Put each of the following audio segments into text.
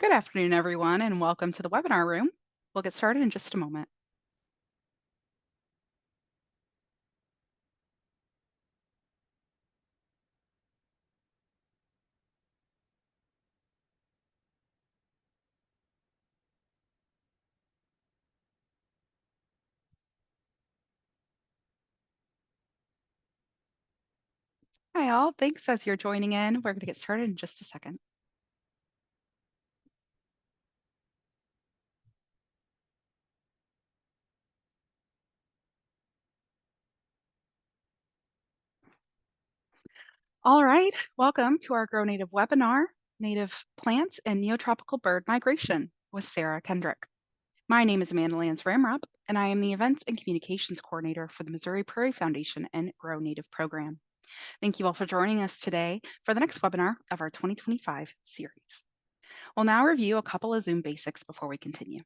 Good afternoon, everyone, and welcome to the webinar room. We'll get started in just a moment. Hi, all. Thanks as you're joining in. We're going to get started in just a second. All right, welcome to our Grow Native webinar, Native Plants and Neotropical Bird Migration with Sarah Kendrick. My name is Amanda Lance Ramrup, and I am the Events and Communications Coordinator for the Missouri Prairie Foundation and Grow Native program. Thank you all for joining us today for the next webinar of our 2025 series. We'll now review a couple of Zoom basics before we continue.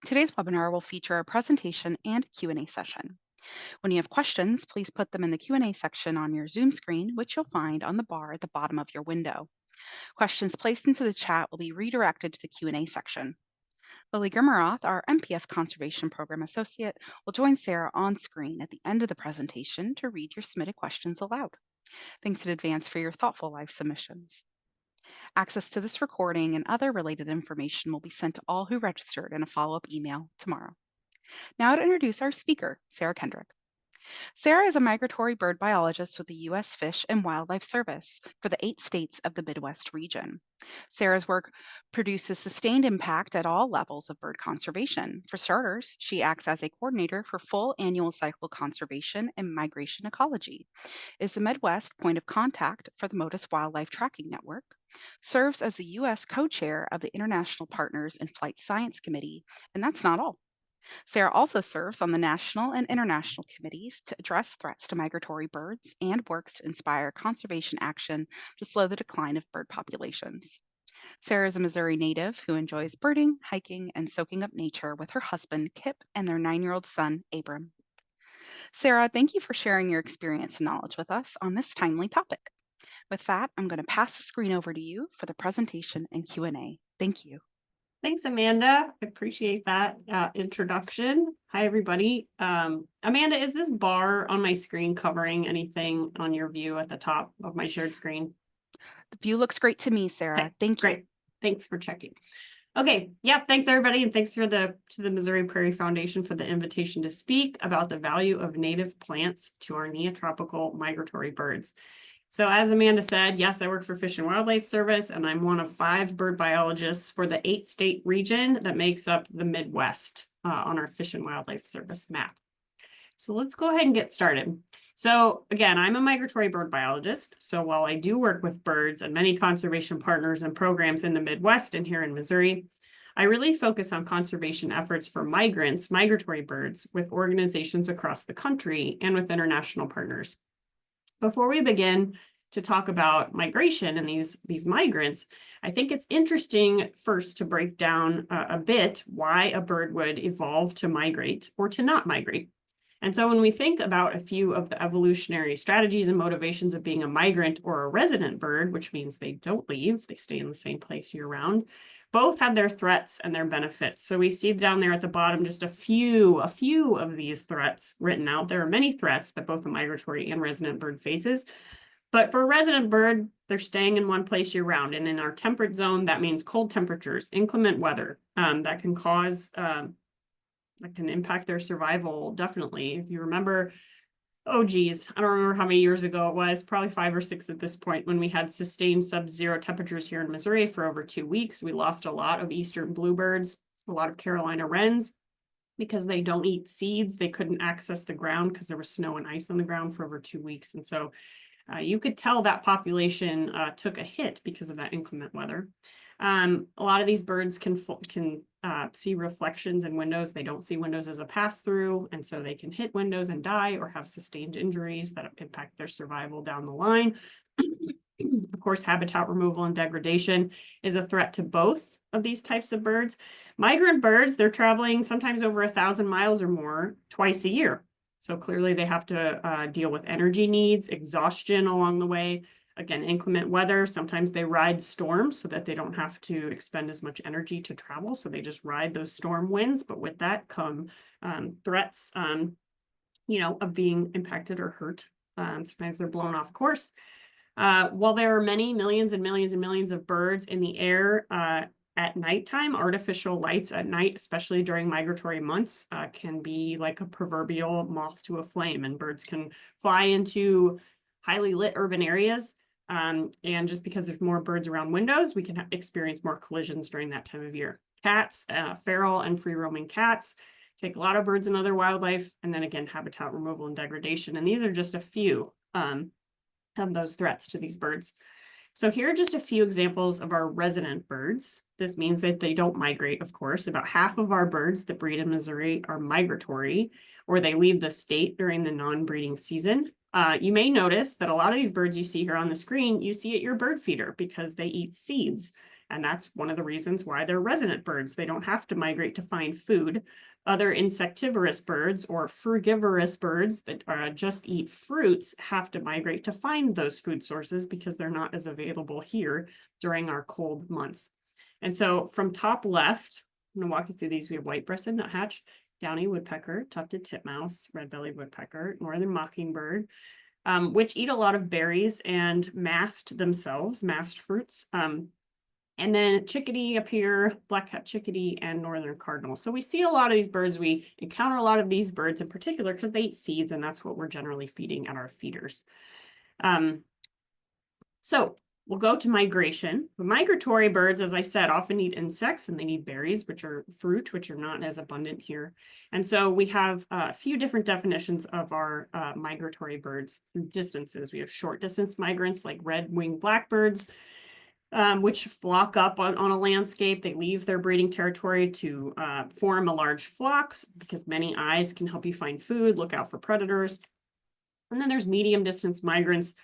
Today's webinar will feature a presentation and Q&A session. When you have questions, please put them in the Q&A section on your Zoom screen, which you'll find on the bar at the bottom of your window. Questions placed into the chat will be redirected to the Q&A section. Lily Grimmeroth, our MPF Conservation Program Associate, will join Sarah on screen at the end of the presentation to read your submitted questions aloud. Thanks in advance for your thoughtful live submissions. Access to this recording and other related information will be sent to all who registered in a follow-up email tomorrow. Now to introduce our speaker, Sarah Kendrick. Sarah is a migratory bird biologist with the U.S. Fish and Wildlife Service for the 8 states of the Midwest region. Sarah's work produces sustained impact at all levels of bird conservation. For starters, she acts as a coordinator for full annual cycle conservation and migration ecology, is the Midwest point of contact for the MODIS Wildlife Tracking Network, serves as the U.S. co-chair of the International Partners in Flight Science Committee, and that's not all. Sarah also serves on the national and international committees to address threats to migratory birds and works to inspire conservation action to slow the decline of bird populations. Sarah is a Missouri native who enjoys birding, hiking, and soaking up nature with her husband, Kip, and their 9-year-old son, Abram. Sarah, thank you for sharing your experience and knowledge with us on this timely topic. With that, I'm going to pass the screen over to you for the presentation and Q&A. Thank you. Thanks, Amanda. I appreciate that introduction. Hi, everybody. Amanda, is this bar on my screen covering anything on your view at the top of my shared screen? The view looks great to me, Sarah. Okay, thank you. Great. Thanks for checking. Okay, yep, thanks everybody, and thanks to the Missouri Prairie Foundation for the invitation to speak about the value of native plants to our neotropical migratory birds. So as Amanda said, yes, I work for Fish and Wildlife Service, and I'm one of 5 bird biologists for the 8-state region that makes up the Midwest on our Fish and Wildlife Service map. So let's go ahead and get started. So again, I'm a migratory bird biologist. So while I do work with birds and many conservation partners and programs in the Midwest and here in Missouri, I really focus on conservation efforts for migrants, migratory birds, with organizations across the country and with international partners. Before we begin to talk about migration and these migrants, I think it's interesting first to break down a bit why a bird would evolve to migrate or to not migrate. And so when we think about a few of the evolutionary strategies and motivations of being a migrant or a resident bird, which means they don't leave, they stay in the same place year round, both have their threats and their benefits. So we see down there at the bottom just a few of these threats written out. There are many threats that both the migratory and resident bird faces. But for a resident bird, they're staying in one place year round. And in our temperate zone, that means cold temperatures, inclement weather that can cause, that can impact their survival, definitely. If you remember, oh geez, I don't remember how many years ago it was, probably 5 or 6 at this point, when we had sustained sub-zero temperatures here in Missouri for over 2 weeks. We lost a lot of eastern bluebirds, a lot of Carolina wrens, because they don't eat seeds. They couldn't access the ground because there was snow and ice on the ground for over 2 weeks. And so you could tell that population took a hit because of that inclement weather. A lot of these birds can see reflections in windows. They don't see windows as a pass-through, and so they can hit windows and die or have sustained injuries that impact their survival down the line. Of course, habitat removal and degradation is a threat to both of these types of birds. Migrant birds, they're traveling sometimes over 1,000 miles or more twice a year. So clearly they have to deal with energy needs, exhaustion along the way, again, inclement weather. Sometimes they ride storms so that they don't have to expend as much energy to travel. So they just ride those storm winds. But with that come threats, of being impacted or hurt. Sometimes they're blown off course. While there are many millions and millions and millions of birds in the air at nighttime, artificial lights at night, especially during migratory months, can be like a proverbial moth to a flame, and birds can fly into highly lit urban areas. And just because there's more birds around windows, we can experience more collisions during that time of year. Cats, feral and free-roaming cats, take a lot of birds and other wildlife, and then again, habitat removal and degradation. And these are just a few of those threats to these birds. So here are just a few examples of our resident birds. This means that they don't migrate, of course. About half of our birds that breed in Missouri are migratory, or they leave the state during the non-breeding season. You may notice that a lot of these birds you see here on the screen, you see at your bird feeder because they eat seeds. And that's one of the reasons why they're resident birds. They don't have to migrate to find food. Other insectivorous birds or frugivorous birds that just eat fruits have to migrate to find those food sources because they're not as available here during our cold months. And so from top left, I'm going to walk you through these. We have white-breasted nuthatch, downy woodpecker, tufted titmouse, red-bellied woodpecker, northern mockingbird, which eat a lot of berries and mast fruits. And then chickadee up here, black-capped chickadee, and northern cardinal. So we see a lot of these birds. We encounter a lot of these birds in particular because they eat seeds, and that's what we're generally feeding at our feeders. So we'll go to migration. The migratory birds, as I said, often eat insects, and they need berries, which are fruit, which are not as abundant here. And so we have a few different definitions of our migratory birds distances. We have short distance migrants like red-winged blackbirds, which flock up on a landscape. They leave their breeding territory to form a large flock because many eyes can help you find food, look out for predators. And then there's medium distance migrants,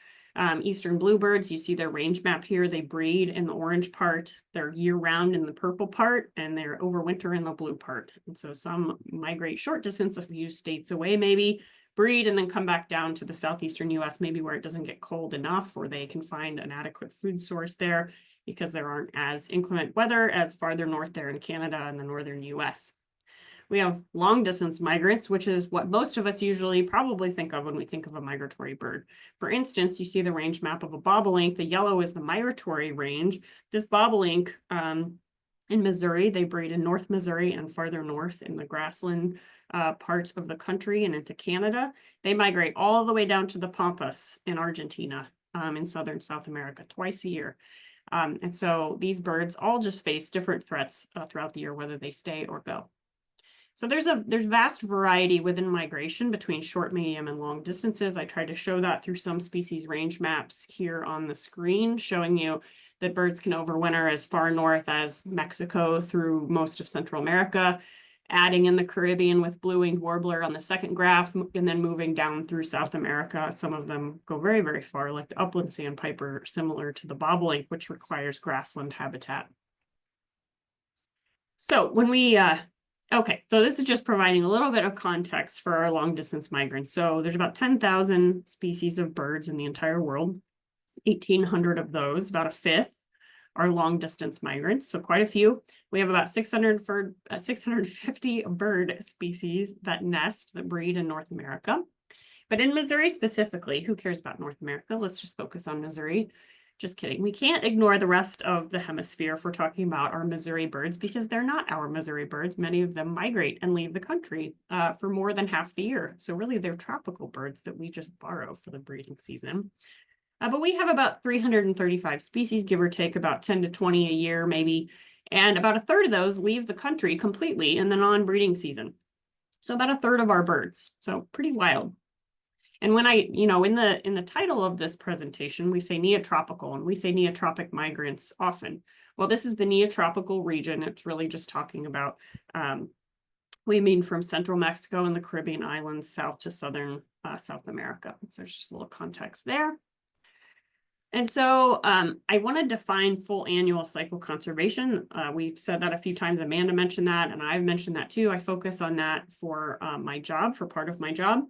eastern bluebirds. You see their range map here. They breed in the orange part. They're year round in the purple part, and they're overwinter in the blue part. And so some migrate short distance, a few states away maybe, breed and then come back down to the southeastern US, maybe where it doesn't get cold enough, or they can find an adequate food source there because there aren't as inclement weather as farther north there in Canada and the northern US. We have long distance migrants, which is what most of us usually probably think of when we think of a migratory bird. For instance, you see the range map of a bobolink. The yellow is the migratory range. This bobolink in Missouri, they breed in North Missouri and farther north in the grassland parts of the country and into Canada. They migrate all the way down to the Pampas in Argentina, in southern South America, twice a year. And so these birds all just face different threats throughout the year, whether they stay or go. So there's vast variety within migration between short, medium, and long distances. I tried to show that through some species range maps here on the screen, showing you that birds can overwinter as far north as Mexico through most of Central America, adding in the Caribbean with blue-winged warbler on the second graph, and then moving down through South America. Some of them go very, very far, like the upland sandpiper, similar to the bobolink, which requires grassland habitat. So when we, okay, so this is just providing a little bit of context for our long-distance migrants. So there's about 10,000 species of birds in the entire world, 1,800 of those, about a fifth, are long-distance migrants, so quite a few. We have about 650 bird species that nest, that breed in North America. But in Missouri specifically, who cares about North America? Let's just focus on Missouri. Just kidding. We can't ignore the rest of the hemisphere if we're talking about our Missouri birds because they're not our Missouri birds. Many of them migrate and leave the country for more than half the year. So really, they're tropical birds that we just borrow for the breeding season. But we have about 335 species, give or take about 10 to 20 a year, maybe. And about a third of those leave the country completely in the non-breeding season. So about a third of our birds. So pretty wild. And when in the title of this presentation, we say neotropical, and we say neotropic migrants often. Well, this is the neotropical region. It's really just talking about, we mean from central Mexico and the Caribbean islands south to southern South America. So there's just a little context there. And so I want to define full annual cycle conservation. We've said that a few times. Amanda mentioned that, and I've mentioned that too. I focus on that for my job, for part of my job.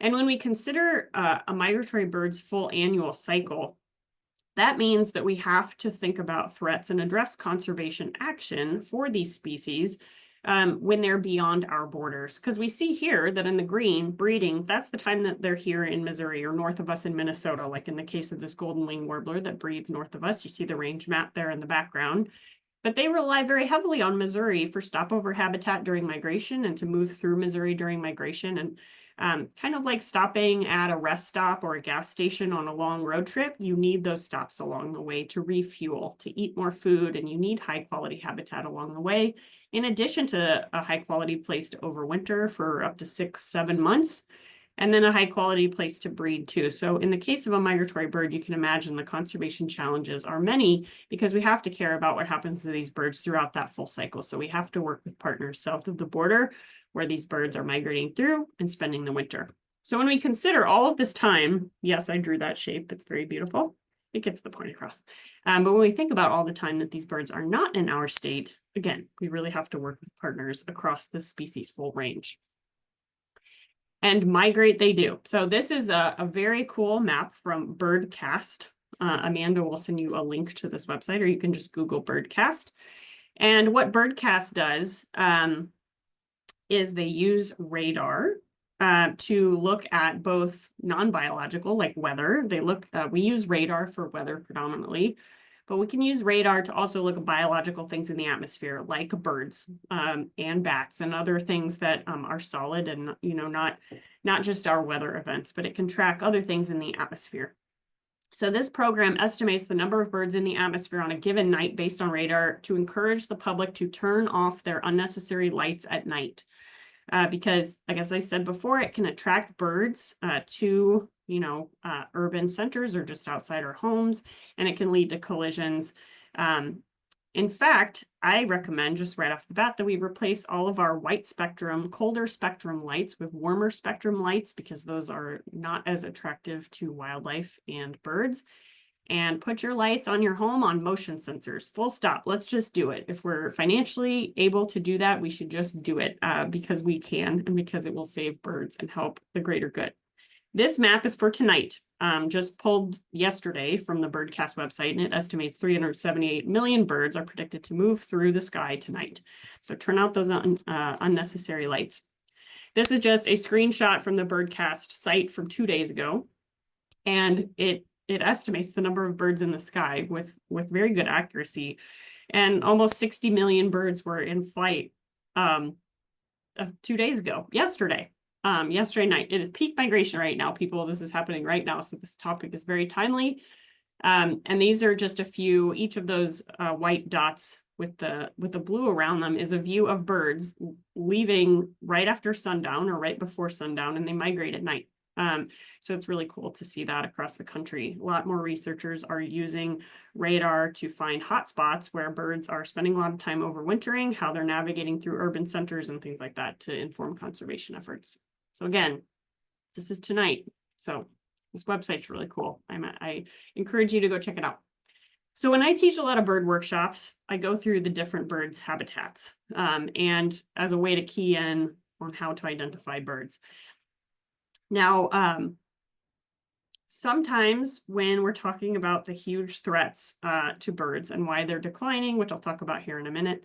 And when we consider a migratory bird's full annual cycle, That means that we have to think about threats and address conservation action for these species when they're beyond our borders. Because we see here that in the green, breeding, that's the time that they're here in Missouri or north of us in Minnesota, like in the case of this golden wing warbler that breeds north of us. You see the range map there in the background. But they rely very heavily on Missouri for stopover habitat during migration and to move through Missouri during migration. And kind of like stopping at a rest stop or a gas station on a long road trip, you need those stops along the way to refuel, to eat more food, and you need high quality habitat along the way, in addition to a high quality place to overwinter for up to 6-7 months. And then a high quality place to breed too. So in the case of a migratory bird, you can imagine the conservation challenges are many because we have to care about what happens to these birds throughout that full cycle. So we have to work with partners south of the border where these birds are migrating through and spending the winter. So when we consider all of this time, yes, I drew that shape. It's very beautiful. It gets the point across. But when we think about all the time that these birds are not in our state, again, we really have to work with partners across the species full range. And migrate they do. So this is a very cool map from Birdcast. Amanda will send you a link to this website, or you can just Google Birdcast. And what Birdcast does is they use radar to look at both non-biological, like weather. We use radar for weather predominantly, but we can use radar to also look at biological things in the atmosphere, like birds and bats and other things that are solid and not just our weather events, but it can track other things in the atmosphere. So this program estimates the number of birds in the atmosphere on a given night based on radar to encourage the public to turn off their unnecessary lights at night. Because, like as I said before, it can attract birds to urban centers or just outside our homes, and it can lead to collisions. In fact, I recommend just right off the bat that we replace all of our white spectrum, colder spectrum lights with warmer spectrum lights because those are not as attractive to wildlife and birds. And put your lights on your home on motion sensors. Full stop. Let's just do it. If we're financially able to do that, we should just do it because we can and because it will save birds and help the greater good. This map is for tonight, just pulled yesterday from the Birdcast website, and it estimates 378 million birds are predicted to move through the sky tonight. So turn out those unnecessary lights. This is just a screenshot from the Birdcast site from 2 days ago, and it estimates the number of birds in the sky with very good accuracy. And almost 60 million birds were in flight 2 days ago, yesterday night. It is peak migration right now, people. This is happening right now. So this topic is very timely. And these are just a few, each of those white dots with the blue around them is a view of birds leaving right after sundown or right before sundown, and they migrate at night. So it's really cool to see that across the country. A lot more researchers are using radar to find hotspots where birds are spending a lot of time overwintering, how they're navigating through urban centers and things like that to inform conservation efforts. So again, this is tonight. So this website's really cool. I encourage you to go check it out. So when I teach a lot of bird workshops, I go through the different birds' habitats and as a way to key in on how to identify birds. Now, sometimes when we're talking about the huge threats to birds and why they're declining, which I'll talk about here in a minute,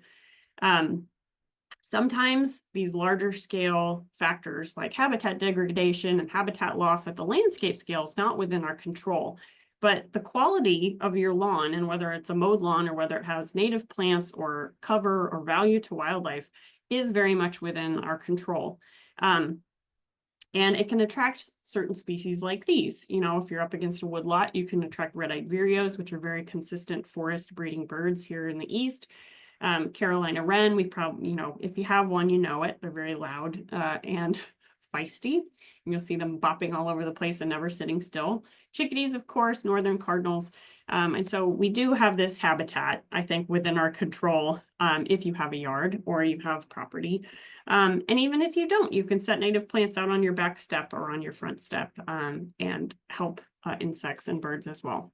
sometimes these larger scale factors like habitat degradation and habitat loss at the landscape scale is not within our control. But the quality of your lawn, and whether it's a mowed lawn or whether it has native plants or cover or value to wildlife, is very much within our control. And it can attract certain species like these. If you're up against a woodlot, you can attract red-eyed vireos, which are very consistent forest breeding birds here in the East. Carolina wren, we probably, if you have one, you know it. They're very loud and feisty. And you'll see them bopping all over the place and never sitting still. Chickadees, of course, northern cardinals. And so we do have this habitat, I think, within our control if you have a yard or you have property. And even if you don't, you can set native plants out on your back step or on your front step and help insects and birds as well.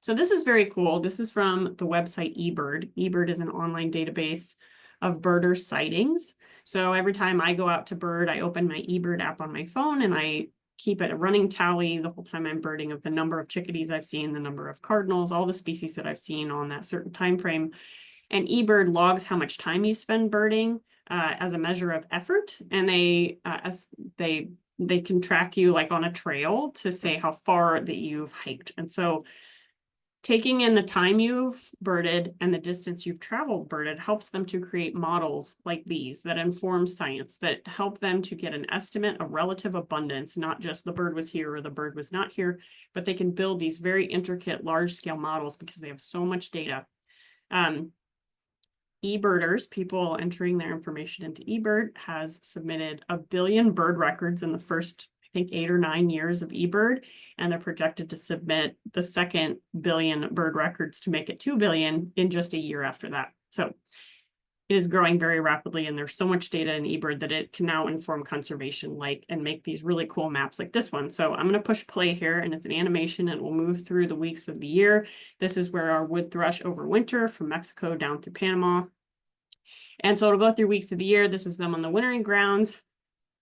So this is very cool. This is from the website eBird. eBird is an online database of birder sightings. So every time I go out to bird, I open my eBird app on my phone and I keep a running tally the whole time I'm birding of the number of chickadees I've seen, the number of cardinals, all the species that I've seen on that certain time frame. And eBird logs how much time you spend birding as a measure of effort, and they can track you like on a trail to say how far that you've hiked. And so taking in the time you've birded and the distance you've traveled birded helps them to create models like these that inform science, that help them to get an estimate of relative abundance, not just the bird was here or the bird was not here, but they can build these very intricate large-scale models because they have so much data. eBirders, people entering their information into eBird, has submitted 1 billion bird records in the first, I think, 8 or 9 years of eBird, and they're projected to submit the second billion bird records to make it 2 billion in just a year after that. So it is growing very rapidly, and there's so much data in eBird that it can now inform conservation and make these really cool maps like this one. So I'm going to push play here, and it's an animation, and we'll move through the weeks of the year. This is where our wood thrush overwinter from Mexico down through Panama. And so it'll go through weeks of the year. This is them on the wintering grounds.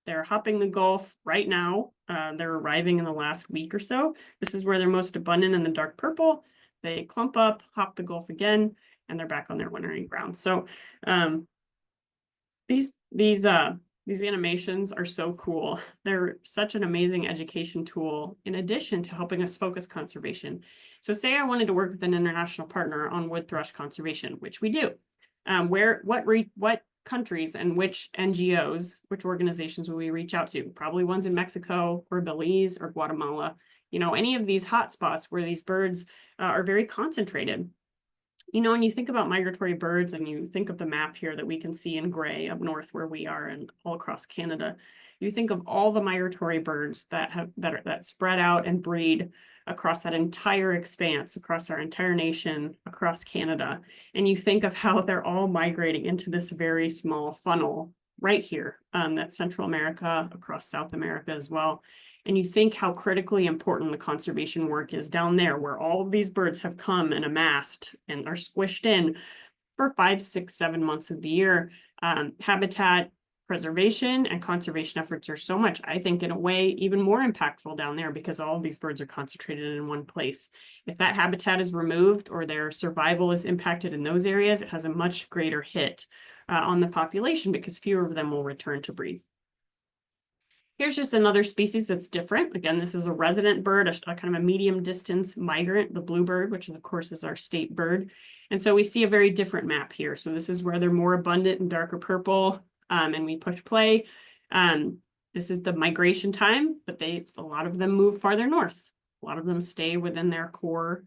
They're hopping the Gulf right now. They're arriving in the last week or so. This is where they're most abundant in the dark purple. They clump up, hop the Gulf again, and they're back on their wintering grounds. So these animations are so cool. They're such an amazing education tool in addition to helping us focus conservation. So say I wanted to work with an international partner on wood thrush conservation, which we do. What countries and which NGOs, which organizations will we reach out to? Probably ones in Mexico or Belize or Guatemala. You know, any of these hotspots where these birds are very concentrated. You know, when you think about migratory birds and you think of the map here that we can see in gray up north where we are and all across Canada, you think of all the migratory birds that spread out and breed across that entire expanse, across our entire nation, across Canada. And you think of how they're all migrating into this very small funnel right here, that's Central America, across South America as well. And you think how critically important the conservation work is down there, where all of these birds have come and amassed and are squished in for 5, 6, 7 months of the year. Habitat preservation and conservation efforts are so much, I think, in a way, even more impactful down there because all of these birds are concentrated in one place. If that habitat is removed or their survival is impacted in those areas, it has a much greater hit on the population because fewer of them will return to breed. Here's just another species that's different. Again, this is a resident bird, a kind of a medium distance migrant, the bluebird, which of course is our state bird. And so we see a very different map here. So this is where they're more abundant in darker purple, and we push play. This is the migration time, but a lot of them move farther north. A lot of them stay within their core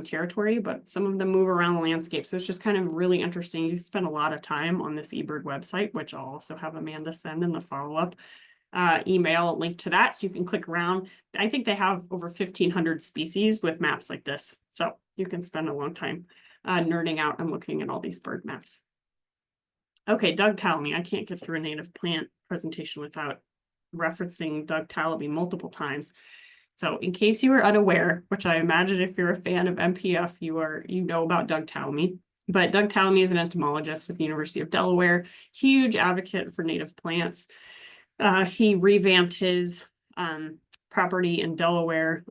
territory, but some of them move around the landscape. So it's just kind of really interesting. You can spend a lot of time on this eBird website, which I'll also have Amanda send in the follow-up email link to that, so you can click around. I think they have over 1,500 species with maps like this, so you can spend a long time nerding out and looking at all these bird maps. Okay, Doug Tallamy. I can't get through a native plant presentation without referencing Doug Tallamy multiple times. So in case you were unaware, which I imagine if you're a fan of MPF, you know about Doug Tallamy. But Doug Tallamy is an entomologist at the University of Delaware, huge advocate for native plants. He revamped his property in Delaware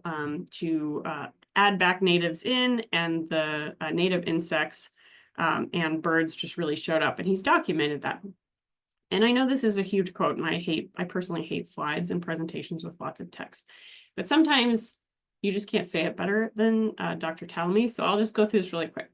to add back natives in, and the native insects and birds just really showed up, and he's documented that. And I know this is a huge quote, and I personally hate slides and presentations with lots of text, but sometimes you just can't say it better than Dr. Tallamy, so I'll just go through this really quick.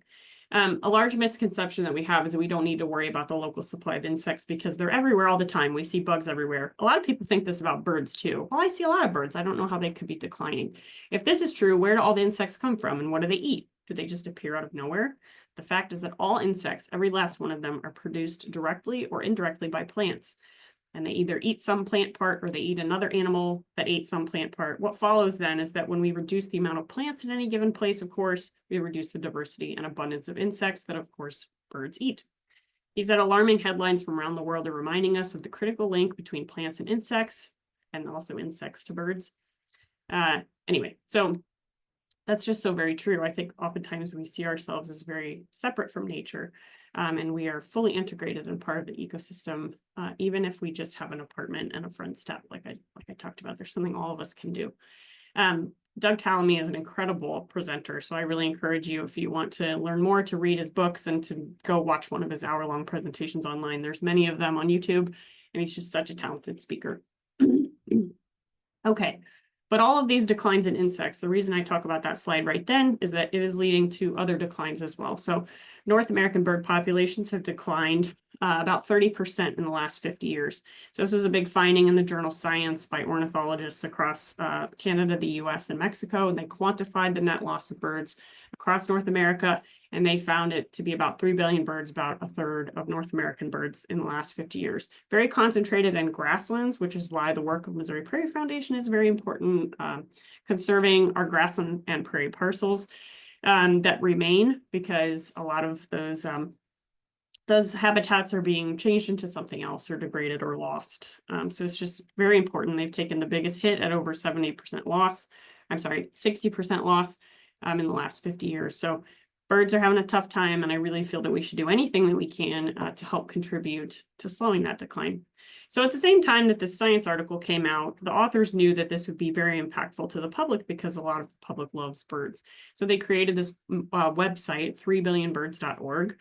A large misconception that we have is that we don't need to worry about the local supply of insects because they're everywhere all the time. We see bugs everywhere. A lot of people think this about birds too. Well, I see a lot of birds. I don't know how they could be declining. If this is true, where do all the insects come from and what do they eat? Do they just appear out of nowhere? The fact is that all insects, every last one of them, are produced directly or indirectly by plants. And they either eat some plant part or they eat another animal that ate some plant part. What follows then is that when we reduce the amount of plants in any given place, of course, we reduce the diversity and abundance of insects that, of course, birds eat. He said alarming headlines from around the world are reminding us of the critical link between plants and insects, and also insects to birds. Anyway, so that's just so very true. I think oftentimes we see ourselves as very separate from nature. And we are fully integrated and part of the ecosystem, even if we just have an apartment and a front step, like I talked about. There's something all of us can do. Doug Tallamy is an incredible presenter, so I really encourage you, if you want to learn more, to read his books and to go watch one of his hour-long presentations online. There's many of them on YouTube, and he's just such a talented speaker. Okay, but all of these declines in insects, the reason I talk about that slide right then is that it is leading to other declines as well. So North American bird populations have declined about 30% in the last 50 years. So this was a big finding in the journal Science by ornithologists across Canada, the US, and Mexico. And they quantified the net loss of birds across North America, and they found it to be about 3 billion birds, about a third of North American birds in the last 50 years. Very concentrated in grasslands, which is why the work of Missouri Prairie Foundation is very important, conserving our grassland and prairie parcels that remain, because a lot of those habitats are being changed into something else or degraded or lost. So it's just very important. They've taken the biggest hit at over 70% loss. I'm sorry, 60% loss in the last 50 years. So birds are having a tough time, and I really feel that we should do anything that we can to help contribute to slowing that decline. So at the same time that this Science article came out, the authors knew that this would be very impactful to the public because a lot of the public loves birds. So they created this website, 3billionbirds.org.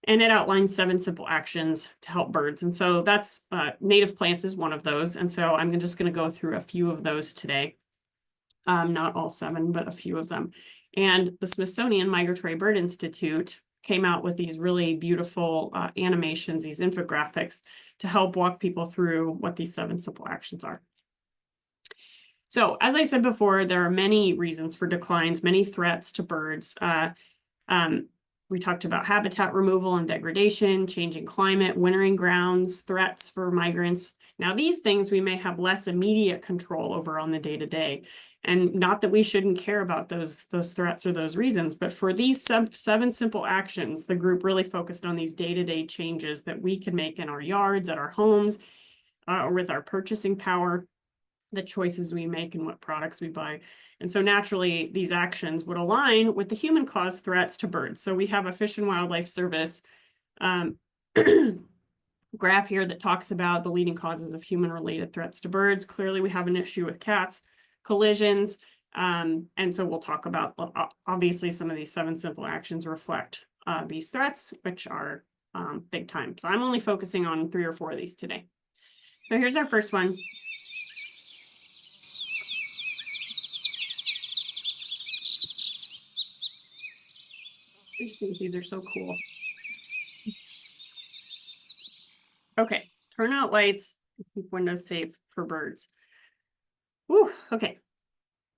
And it outlines 7 simple actions to help birds. And so that's native plants is one of those. And so I'm just going to go through a few of those today. Not all 7, but a few of them. And the Smithsonian Migratory Bird Institute came out with these really beautiful animations, these infographics, to help walk people through what these 7 simple actions are. So as I said before, there are many reasons for declines, many threats to birds. We talked about habitat removal and degradation, changing climate, wintering grounds, threats for migrants. Now, these things we may have less immediate control over on the day-to-day. And not that we shouldn't care about those threats or those reasons, but for these 7 simple actions, the group really focused on these day-to-day changes that we can make in our yards, at our homes, or with our purchasing power, the choices we make and what products we buy. And so naturally, these actions would align with the human caused threats to birds. So we have a Fish and Wildlife Service graph here that talks about the leading causes of human-related threats to birds. Clearly, we have an issue with cats, collisions, and so we'll talk about, obviously, some of these 7 simple actions reflect these threats, which are big time. So I'm only focusing on 3 or 4 of these today. So here's our first one. These are so cool. Okay, turn out lights, keep windows safe for birds. Whew, okay.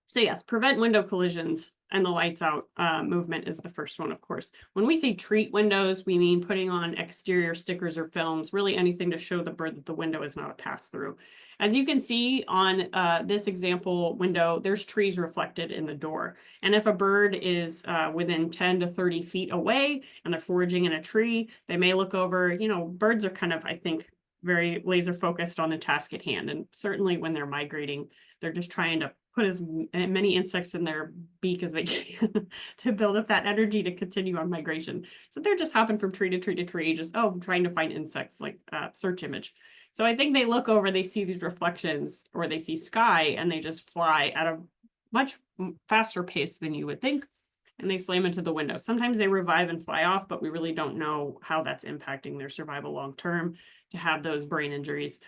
So yes, prevent window collisions, and the lights out movement is the first one, of course. When we say treat windows, we mean putting on exterior stickers or films, really anything to show the bird that the window is not a pass-through. As you can see on this example window, there's trees reflected in the door. And if a bird is within 10 to 30 feet away and they're foraging in a tree, they may look over. You know, birds are kind of, I think, very laser focused on the task at hand. And certainly when they're migrating, they're just trying to put as many insects in their beak as they can to build up that energy to continue on migration. So they're just hopping from tree to tree to tree, just, trying to find insects, like search image. So I think they look over, they see these reflections, or they see sky, and they just fly at a much faster pace than you would think, and they slam into the window. Sometimes they revive and fly off, but we really don't know how that's impacting their survival long term to have those brain injuries.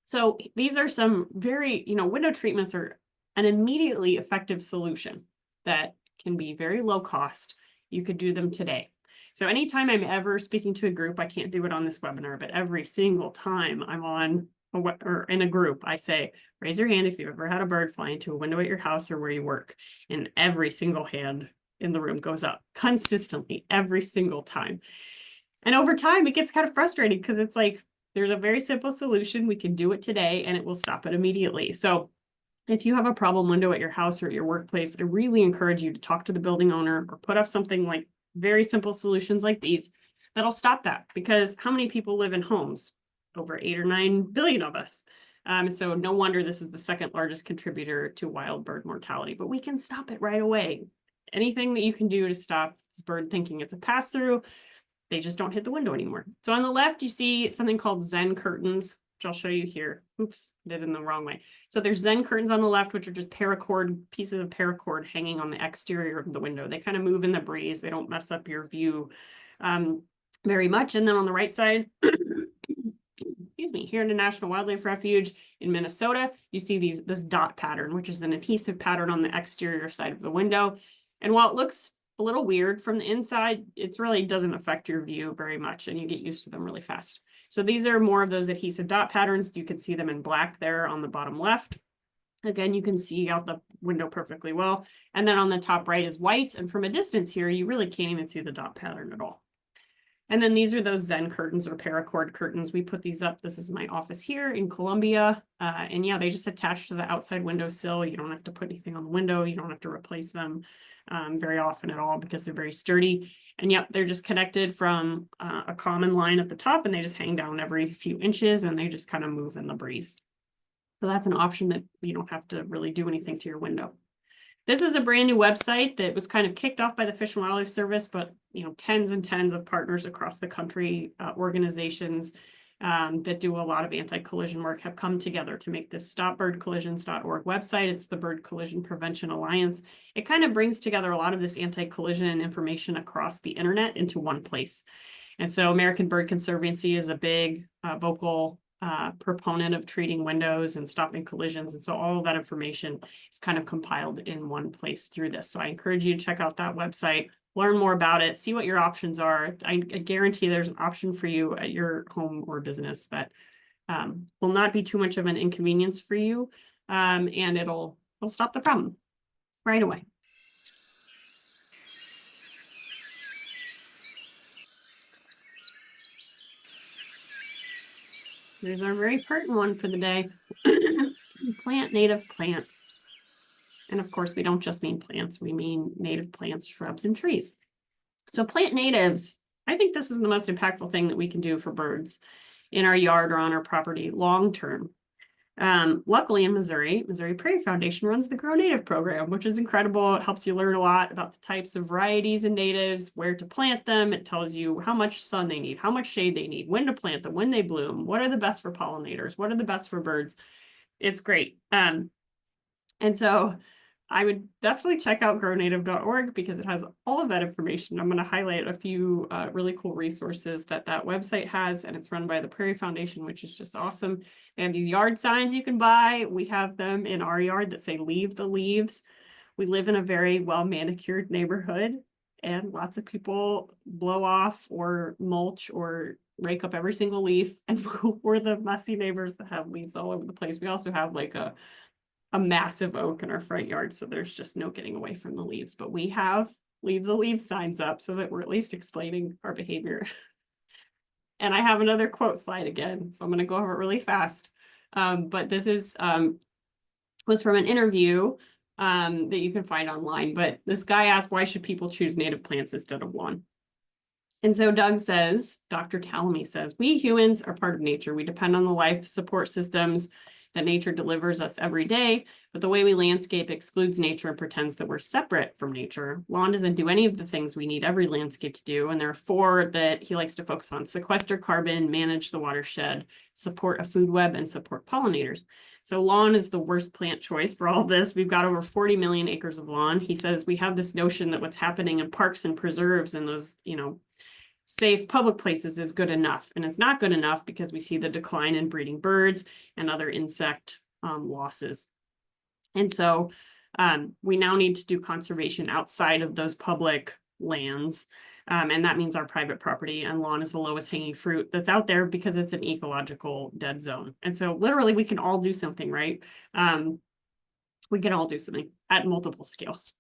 So these are some very, window treatments are an immediately effective solution that can be very low cost. You could do them today. So anytime I'm ever speaking to a group, I can't do it on this webinar, but every single time I'm on or in a group, I say, raise your hand if you've ever had a bird fly into a window at your house or where you work. And every single hand in the room goes up consistently every single time. And over time, it gets kind of frustrating because it's like, there's a very simple solution. We can do it today and it will stop it immediately. So if you have a problem window at your house or at your workplace, I really encourage you to talk to the building owner or put up something like very simple solutions like these that'll stop that. Because how many people live in homes? Over 8 or 9 billion of us. And so no wonder this is the second largest contributor to wild bird mortality, but we can stop it right away. anything that you can do to stop this bird thinking it's a pass-through, they just don't hit the window anymore. So on the left, you see something called Zen curtains, which I'll show you here. Oops, did it in the wrong way. So there's Zen curtains on the left, which are just paracord, pieces of paracord hanging on the exterior of the window. They kind of move in the breeze. They don't mess up your view very much. And then on the right side, excuse me, here in the National Wildlife Refuge in Minnesota, you see this dot pattern, which is an adhesive pattern on the exterior side of the window. And while it looks a little weird from the inside, it really doesn't affect your view very much, and you get used to them really fast. So these are more of those adhesive dot patterns. You can see them in black there on the bottom left. Again, you can see out the window perfectly well. And then on the top right is white. And from a distance here, you really can't even see the dot pattern at all. And then these are those Zen curtains or paracord curtains. We put these up. This is my office here in Colombia. And yeah, they just attach to the outside windowsill. You don't have to put anything on the window. You don't have to replace them very often at all because they're very sturdy. And yep, they're just connected from a common line at the top, and they just hang down every few inches, and they just kind of move in the breeze. So that's an option that you don't have to really do anything to your window. This is a brand new website that was kind of kicked off by the Fish and Wildlife Service, but tens and tens of partners across the country, organizations that do a lot of anti-collision work have come together to make this stopbirdcollisions.org website. It's the Bird Collision Prevention Alliance. It kind of brings together a lot of this anti-collision information across the internet into one place. And so American Bird Conservancy is a big vocal proponent of treating windows and stopping collisions. And so all of that information is kind of compiled in one place through this. So I encourage you to check out that website, learn more about it, see what your options are. I guarantee there's an option for you at your home or business that will not be too much of an inconvenience for you. And it'll stop the problem right away. There's our very pertinent one for the day. Plant native plants. And of course, we don't just mean plants, we mean native plants, shrubs, and trees. So plant natives, I think this is the most impactful thing that we can do for birds in our yard or on our property long term. Luckily in Missouri Prairie Foundation runs the Grow Native program, which is incredible. It helps you learn a lot about the types of varieties and natives, where to plant them. It tells you how much sun they need, how much shade they need, when to plant them, when they bloom, what are the best for pollinators, what are the best for birds. It's great. And so I would definitely check out grownative.org because it has all of that information. I'm going to highlight a few really cool resources that website has, and it's run by the Prairie Foundation, which is just awesome. And these yard signs you can buy, we have them in our yard that say "Leave the Leaves." We live in a very well manicured neighborhood, and lots of people blow off or mulch or rake up every single leaf, and we're the messy neighbors that have leaves all over the place. We also have like a massive oak in our front yard, so there's just no getting away from the leaves. But we have "Leave the Leaves" signs up so that we're at least explaining our behavior. And I have another quote slide again, so I'm going to go over it really fast. But this was from an interview that you can find online. But this guy asked, why should people choose native plants instead of lawn? And so Doug says, Dr. Talamy says, we humans are part of nature. We depend on the life support systems that nature delivers us every day, but the way we landscape excludes nature and pretends that we're separate from nature. Lawn doesn't do any of the things we need every landscape to do, and there are 4 that he likes to focus on: sequester carbon, manage the watershed, support a food web, and support pollinators. So lawn is the worst plant choice for all this. We've got over 40 million acres of lawn. He says we have this notion that what's happening in parks and preserves and those, safe public places is good enough. And it's not good enough because we see the decline in breeding birds and other insect losses. And so we now need to do conservation outside of those public lands. And that means our private property, and lawn is the lowest hanging fruit that's out there because it's an ecological dead zone. And so literally we can all do something, right? We can all do something at multiple scales.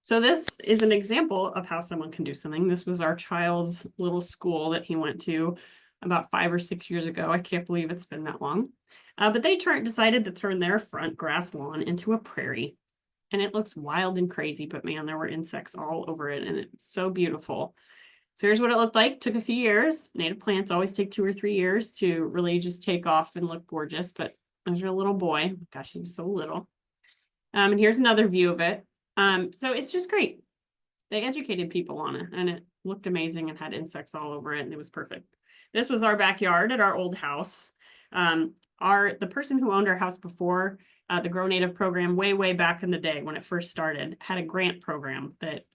So this is an example of how someone can do something. This was our child's little school that he went to about 5 or 6 years ago. I can't believe it's been that long. But they decided to turn their front grass lawn into a prairie. And it looks wild and crazy, but man, there were insects all over it, and it's so beautiful. So here's what it looked like. Took a few years. Native plants always take 2 or 3 years to really just take off and look gorgeous. But there's your little boy. Gosh, he was so little. And here's another view of it. So it's just great. They educated people on it, and it looked amazing and had insects all over it, and it was perfect. This was our backyard at our old house. The person who owned our house before the Grow Native program, way back in the day when it first started, had a grant program that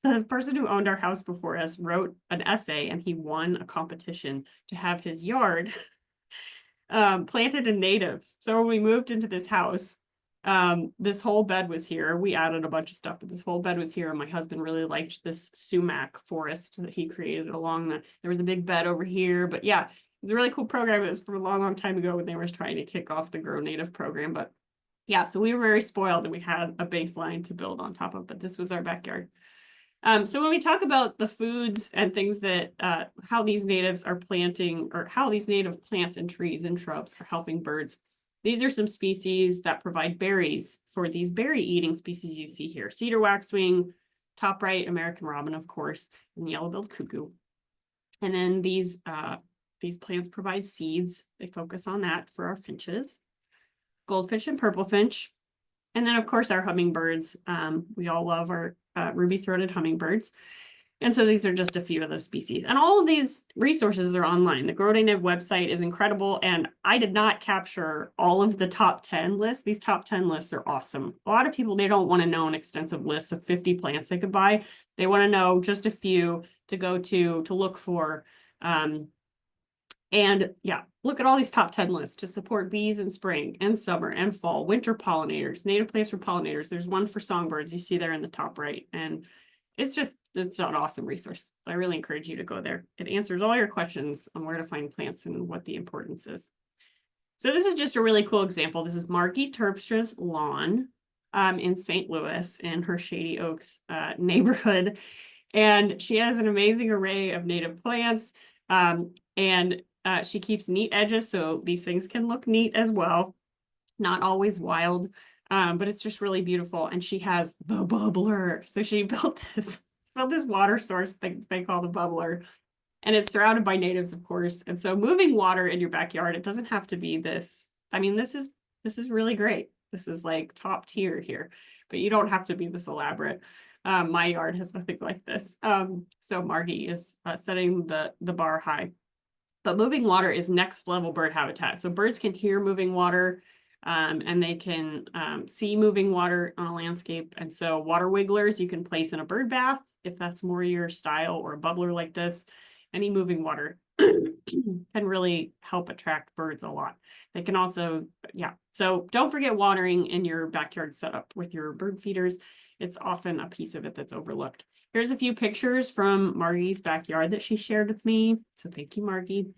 the person who owned our house before us wrote an essay, and he won a competition to have his yard planted in natives. So when we moved into this house, this whole bed was here. We added a bunch of stuff, but this whole bed was here. And my husband really liked this sumac forest that he created along there was a big bed over here. But yeah, it was a really cool program. It was from a long time ago when they were trying to kick off the Grow Native program. But yeah, so we were very spoiled that we had a baseline to build on top of, but this was our backyard. So when we talk about the foods and things that how these natives are planting, or how these native plants and trees and shrubs are helping birds, these are some species that provide berries for these berry eating species you see here: cedar waxwing, top right American robin, of course, and yellow-billed cuckoo. And then these plants provide seeds. They focus on that for our finches, goldfinch and purple finch. And then, of course, our hummingbirds. We all love our ruby-throated hummingbirds. And so these are just a few of those species. And all of these resources are online. The Grow Native website is incredible. And I did not capture all of the top 10 lists. These top 10 lists are awesome. A lot of people, they don't want to know an extensive list of 50 plants they could buy. They want to know just a few to go to look for. And yeah, look at all these top 10 lists to support bees in spring and summer and fall, winter pollinators, native plants for pollinators. There's one for songbirds you see there in the top right. And it's an awesome resource. I really encourage you to go there. It answers all your questions on where to find plants and what the importance is. So this is just a really cool example. This is Margie Terpstra's lawn in St. Louis in her Shady Oaks neighborhood. And she has an amazing array of native plants. She keeps neat edges, so these things can look neat as well. Not always wild, but it's just really beautiful. And she has the bubbler. So she built this water source thing they call the bubbler. And it's surrounded by natives, of course. And so moving water in your backyard, it doesn't have to be this. I mean, this is really great. This is like top tier here, but you don't have to be this elaborate. My yard has nothing like this. So Margie is setting the bar high. But moving water is next level bird habitat. So birds can hear moving water, and they can see moving water on a landscape. And so water wigglers you can place in a bird bath if that's more your style, or a bubbler like this. Any moving water can really help attract birds a lot. They can also, yeah. So don't forget watering in your backyard setup with your bird feeders. It's often a piece of it that's overlooked. Here's a few pictures from Margie's backyard that she shared with me. So thank you, Margie.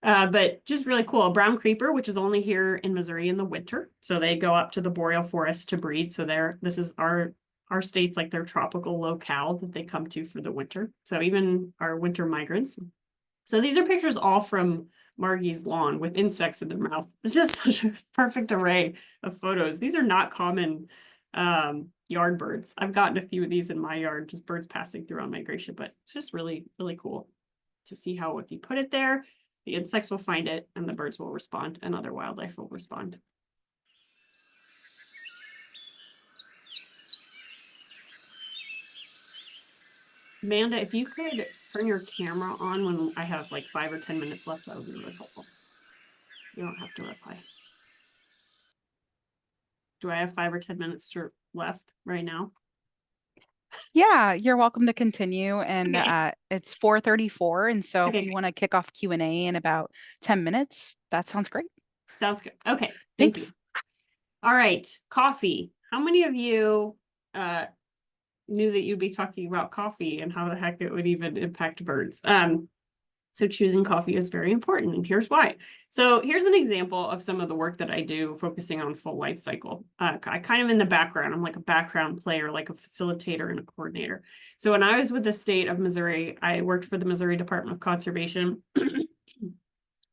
But just really cool. A brown creeper, which is only here in Missouri in the winter. So they go up to the boreal forest to breed. So this is our state's like their tropical locale that they come to for the winter. So even our winter migrants. So these are pictures all from Margie's lawn with insects in their mouth. It's just such a perfect array of photos. These are not common yard birds. I've gotten a few of these in my yard, just birds passing through on migration, but it's just really, really cool to see how if you put it there, the insects will find it and the birds will respond and other wildlife will respond. Amanda, if you could turn your camera on when I have like 5 or 10 minutes left, that would be really helpful. You don't have to reply. Do I have 5 or 10 minutes left right now? Yeah, you're welcome to continue. And Okay. It's 4:34. And so Okay. if you want to kick off Q&A in about 10 minutes, that sounds great. Sounds good. Okay. Thank Thanks. you. All right. Coffee. How many of you knew that you'd be talking about coffee and how the heck it would even impact birds? So choosing coffee is very important, and here's why. So here's an example of some of the work that I do focusing on full life cycle. I kind of in the background, I'm like a background player, like a facilitator and a coordinator. So when I was with the state of Missouri, I worked for the Missouri Department of Conservation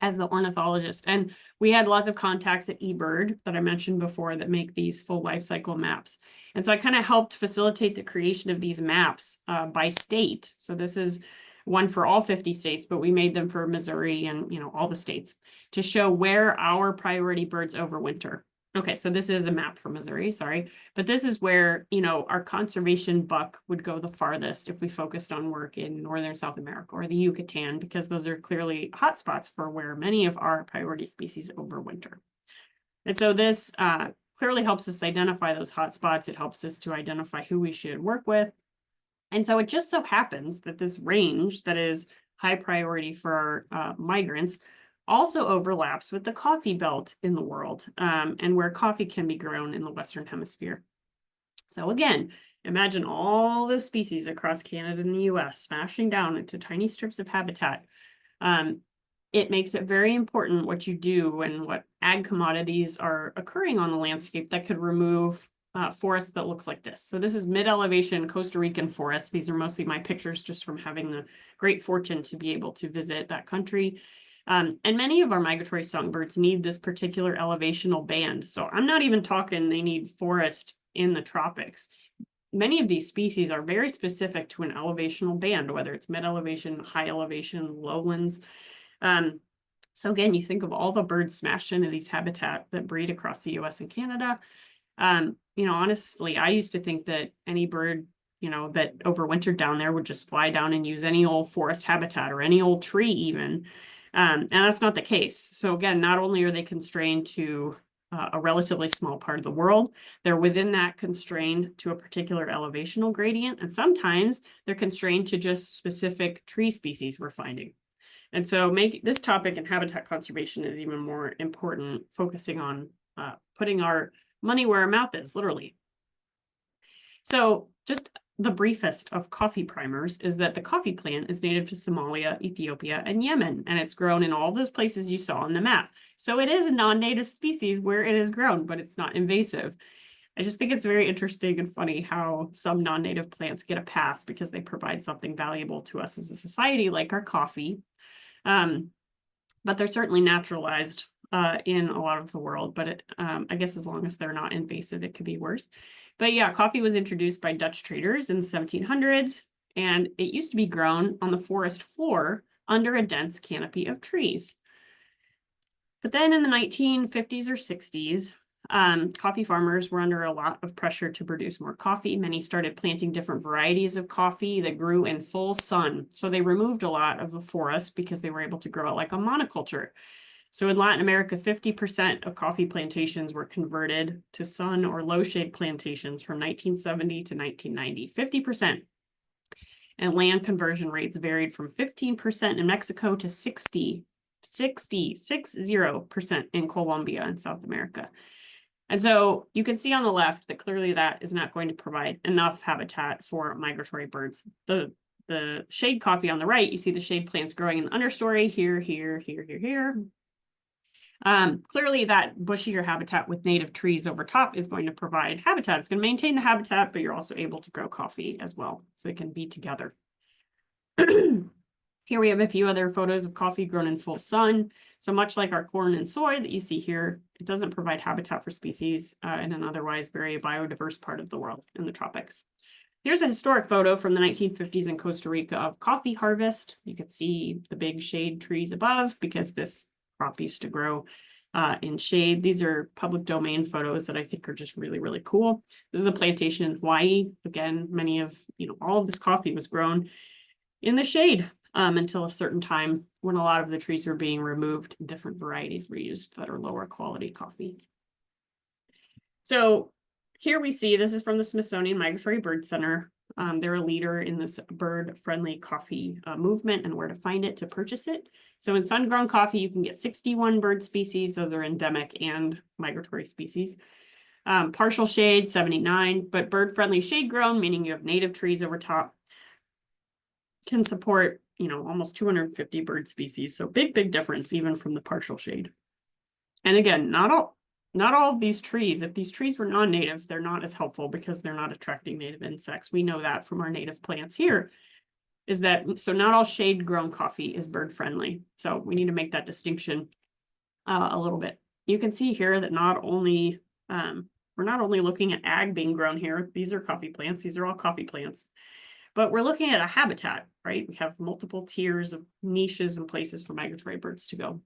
as the ornithologist. And we had lots of contacts at eBird that I mentioned before that make these full life cycle maps. And so I kind of helped facilitate the creation of these maps by state. So this is one for all 50 states, but we made them for Missouri and all the states to show where our priority birds overwinter. Okay, so this is a map for Missouri, sorry. But this is where, you know, our conservation buck would go the farthest if we focused on work in northern South America or the Yucatan, because those are clearly hotspots for where many of our priority species overwinter. And so this clearly helps us identify those hotspots. It helps us to identify who we should work with. And so it just so happens that this range that is high priority for migrants also overlaps with the coffee belt in the world, and where coffee can be grown in the Western Hemisphere. So again, imagine all those species across Canada and the US smashing down into tiny strips of habitat. It makes it very important what you do and what ag commodities are occurring on the landscape that could remove forest that looks like this. So this is mid-elevation Costa Rican forest. These are mostly my pictures just from having the great fortune to be able to visit that country. And many of our migratory songbirds need this particular elevational band. So I'm not even talking they need forest in the tropics. Many of these species are very specific to an elevational band, whether it's mid-elevation, high elevation, lowlands. So again, you think of all the birds smashed into these habitat that breed across the US and Canada. You know, honestly, I used to think that any bird, you know, that overwintered down there would just fly down and use any old forest habitat or any old tree even. And that's not the case. So again, not only are they constrained to a relatively small part of the world, they're within that constrained to a particular elevational gradient. And sometimes they're constrained to just specific tree species we're finding. And so this topic in habitat conservation is even more important, focusing on putting our money where our mouth is, literally. So just the briefest of coffee primers is that the coffee plant is native to Somalia, Ethiopia, and Yemen, and it's grown in all those places you saw on the map. So it is a non-native species where it is grown, but it's not invasive. I just think it's very interesting and funny how some non-native plants get a pass because they provide something valuable to us as a society, like our coffee. But they're certainly naturalized in a lot of the world, but I guess as long as they're not invasive, it could be worse. But yeah, coffee was introduced by Dutch traders in the 1700s, and it used to be grown on the forest floor under a dense canopy of trees. But then in the 1950s or 60s, coffee farmers were under a lot of pressure to produce more coffee. Many started planting different varieties of coffee that grew in full sun. So they removed a lot of the forest because they were able to grow it like a monoculture. So in Latin America, 50% of coffee plantations were converted to sun or low shade plantations from 1970 to 1990, 50%. And land conversion rates varied from 15% in Mexico to 60% in Colombia and South America. And so you can see on the left that clearly that is not going to provide enough habitat for migratory birds. The shade coffee on the right, you see the shade plants growing in the understory here, here, here, here, here. Clearly that bushier habitat with native trees over top is going to provide habitat. It's going to maintain the habitat, but you're also able to grow coffee as well. So it can be together. Here we have a few other photos of coffee grown in full sun. So much like our corn and soy that you see here, it doesn't provide habitat for species in an otherwise very biodiverse part of the world in the tropics. Here's a historic photo from the 1950s in Costa Rica of coffee harvest. You can see the big shade trees above because this crop used to grow in shade. These are public domain photos that I think are just really, really cool. This is a plantation in Hawaii. Again, all of this coffee was grown in the shade until a certain time when a lot of the trees were being removed and different varieties were used that are lower quality coffee. So here we see, this is from the Smithsonian Migratory Bird Center. They're a leader in this bird-friendly coffee movement and where to find it to purchase it. So in sun-grown coffee, you can get 61 bird species. Those are endemic and migratory species. Partial shade, 79, but bird-friendly shade-grown, meaning you have native trees over top, can support, almost 250 bird species. So big, big difference even from the partial shade. And again, not all of these trees, if these trees were non-native, they're not as helpful because they're not attracting native insects. We know that from our native plants here, so not all shade grown coffee is bird friendly. So we need to make that distinction a little bit. You can see here that we're not only looking at ag being grown here, these are coffee plants, these are all coffee plants, but we're looking at a habitat, right? We have multiple tiers of niches and places for migratory birds to go.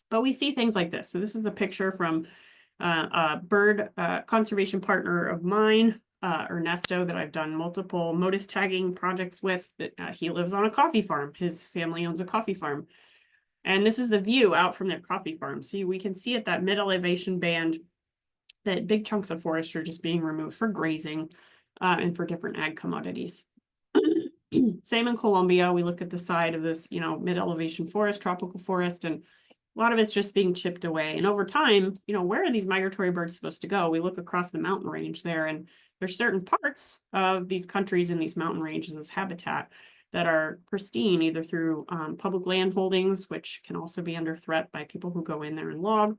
But we see things like this. So this is the picture from a bird conservation partner of mine, Ernesto, that I've done multiple modus tagging projects with. That he lives on a coffee farm. His family owns a coffee farm. And this is the view out from their coffee farm. So we can see at that mid elevation band that big chunks of forest are just being removed for grazing and for different ag commodities. Same in Colombia. We look at the side of this, mid elevation forest, tropical forest, and a lot of it's just being chipped away. And over time, where are these migratory birds supposed to go? We look across the mountain range there, and there's certain parts of these countries in these mountain ranges, this habitat, that are pristine, either through public land holdings, which can also be under threat by people who go in there and log.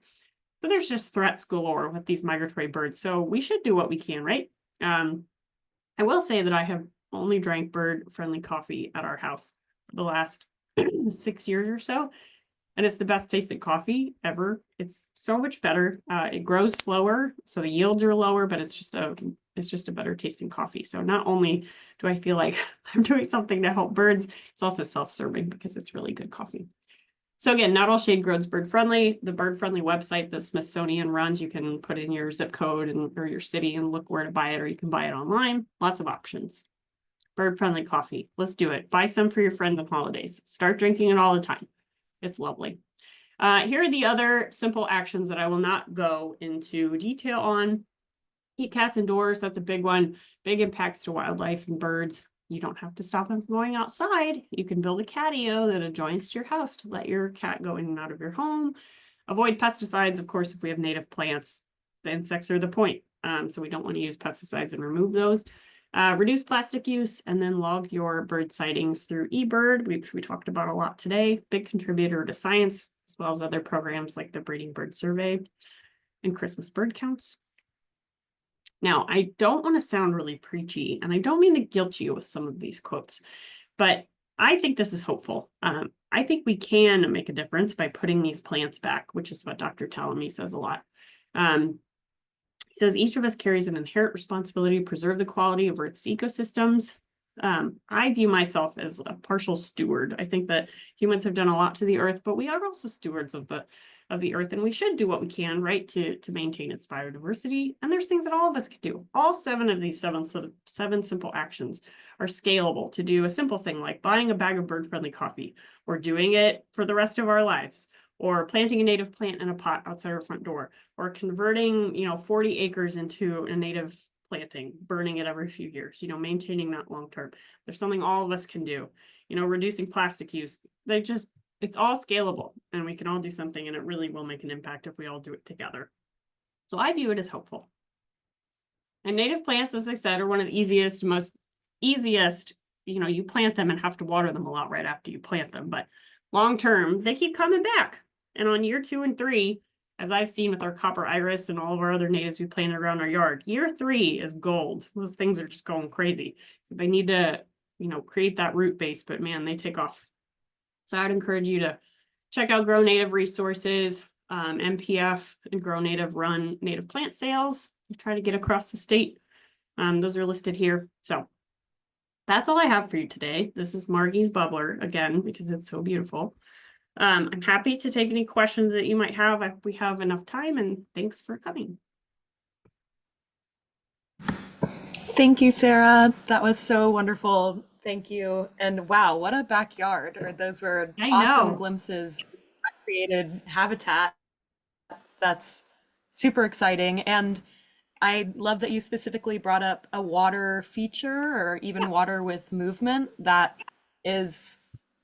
But there's just threats galore with these migratory birds. So we should do what we can, right? I will say that I have only drank bird-friendly coffee at our house for the last 6 years or so. And it's the best tasting coffee ever. It's so much better. It grows slower, so the yields are lower, but it's just a better tasting coffee. So not only do I feel like I'm doing something to help birds, it's also self-serving because it's really good coffee. So again, not all shade grows bird friendly. The bird friendly website the Smithsonian runs, you can put in your zip code or your city and look where to buy it, or you can buy it online. Lots of options. Bird friendly coffee. Let's do it. Buy some for your friends on holidays. Start drinking it all the time. It's lovely. Here are the other simple actions that I will not go into detail on. Keep cats indoors. That's a big one. Big impacts to wildlife and birds. You don't have to stop them from going outside. You can build a catio that adjoins to your house to let your cat go in and out of your home. Avoid pesticides. Of course, if we have native plants, the insects are the point. So we don't want to use pesticides and remove those. Reduce plastic use, and then log your bird sightings through eBird, which we talked about a lot today. Big contributor to science, as well as other programs like the Breeding Bird Survey and Christmas bird counts. Now, I don't want to sound really preachy, and I don't mean to guilt you with some of these quotes, but I think this is hopeful. I think we can make a difference by putting these plants back, which is what Dr. Talamy says a lot. He says each of us carries an inherent responsibility to preserve the quality of Earth's ecosystems. I view myself as a partial steward. I think that humans have done a lot to the Earth, but we are also stewards of the Earth, and we should do what we can, right, to maintain its biodiversity. And there's things that all of us can do. All 7 of these seven simple actions are scalable to do a simple thing like buying a bag of bird-friendly coffee, or doing it for the rest of our lives, or planting a native plant in a pot outside our front door, or converting, 40 acres into a native planting, burning it every few years, maintaining that long term. There's something all of us can do, reducing plastic use. It's all scalable, and we can all do something, and it really will make an impact if we all do it together. So I view it as hopeful. And native plants, as I said, are one of the easiest, you plant them and have to water them a lot right after you plant them, but long term, they keep coming back. And on year 2 and 3, as I've seen with our copper iris and all of our other natives we planted around our yard, year 3 is gold. Those things are just going crazy. They need to, create that root base, but man, they take off. So I'd encourage you to check out Grow Native resources, MPF and Grow Native run native plant sales. You try to get across the state. Those are listed here. So that's all I have for you today. This is Margie's bubbler again, because it's so beautiful. I'm happy to take any questions that you might have if we have enough time, and thanks for coming. Thank you, Sarah. That was so wonderful. Thank you. And wow, what a backyard. Or those were awesome glimpses of created habitat. That's super exciting. And I love that you specifically brought up a water feature, or even water with movement. That is,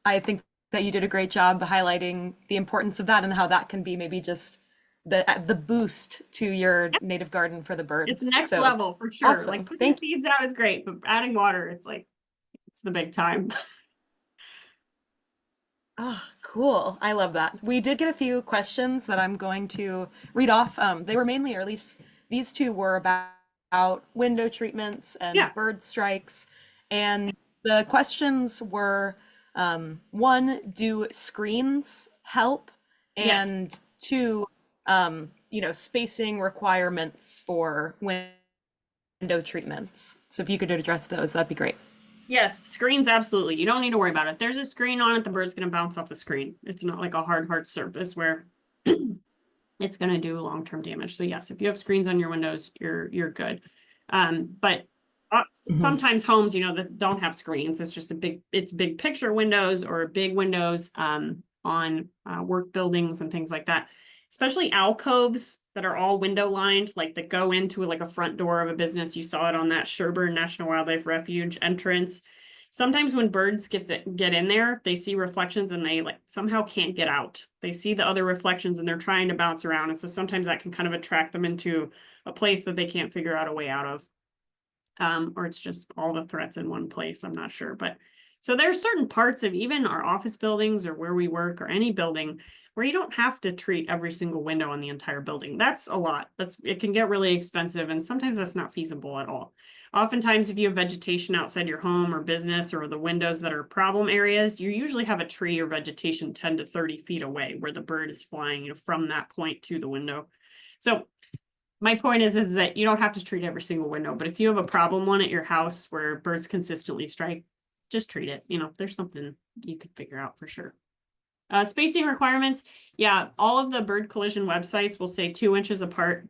I think that you did a great job highlighting the importance of that, and how that can be maybe just the boost to your native garden for the birds. It's next level for sure. Awesome. Like putting seeds out is great, but adding water, it's the big time. Oh, cool. I love that. We did get a few questions that I'm going to read off. They were mainly, or at least these 2 were about window treatments and bird strikes. And the questions were, 1, do screens help? And 2, spacing requirements for window treatments. So if you could address those, that'd be great. Yes, screens, absolutely. You don't need to worry about it. There's a screen on it, the bird's going to bounce off the screen. It's not like a hard surface where it's going to do long-term damage. So yes, if you have screens on your windows, you're good. But sometimes homes, you know, that don't have screens, it's just it's big picture windows or big windows on work buildings and things like that. Especially alcoves that are all window lined, like that go into like a front door of a business. You saw it on that Sherburne National Wildlife Refuge entrance. Sometimes when birds get in there, they see reflections and they like somehow can't get out. They see the other reflections and they're trying to bounce around. And so sometimes that can kind of attract them into a place that they can't figure out a way out of. Or it's just all the threats in one place. I'm not sure. But so there's certain parts of even our office buildings or where we work or any building where you don't have to treat every single window in the entire building. That's a lot. It can get really expensive and sometimes that's not feasible at all. Oftentimes, if you have vegetation outside your home or business or the windows that are problem areas, you usually have a tree or vegetation 10 to 30 feet away where the bird is flying, you know, from that point to the window. So my point is that you don't have to treat every single window, but if you have a problem one at your house where birds consistently strike, just treat it. You know, there's something you could figure out for sure. Spacing requirements. Yeah, all of the bird collision websites will say 2 inches apart.